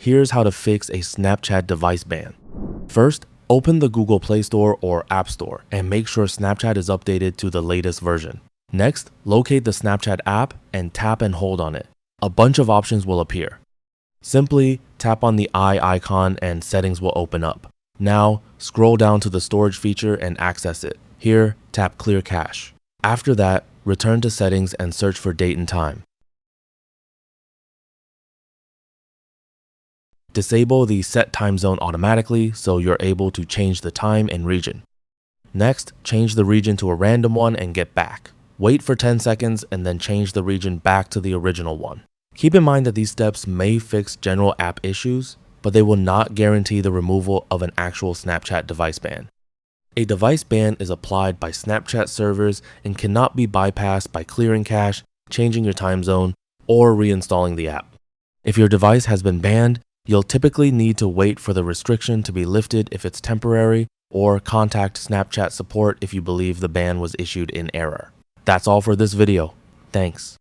here's how to fix a Snapchat device ban. First, open the Google Play Store or App Store and make sure Snapchat is updated to the latest version. Next, locate the Snapchat app and tap and hold on it. A bunch of options will appear. Simply tap on the eye icon and settings will open up. Now, scroll down to the storage feature and access it. Here, tap Clear Cache. After that, return to settings and search for date and time. Disable the set time zone automatically so you're able to change the time and region. Next, change the region to a random one and get back. Wait for 10 seconds and then change the region back to the original one. Keep in mind that these steps may fix general app issues, but they will not guarantee the removal of an actual Snapchat device ban. A device ban is applied by Snapchat servers and cannot be bypassed by clearing cache, changing your time zone, or reinstalling the app. If your device has been banned, you'll typically need to wait for the restriction to be lifted if it's temporary, or contact Snapchat support if you believe the ban was issued in error. That's all for this video. Thanks.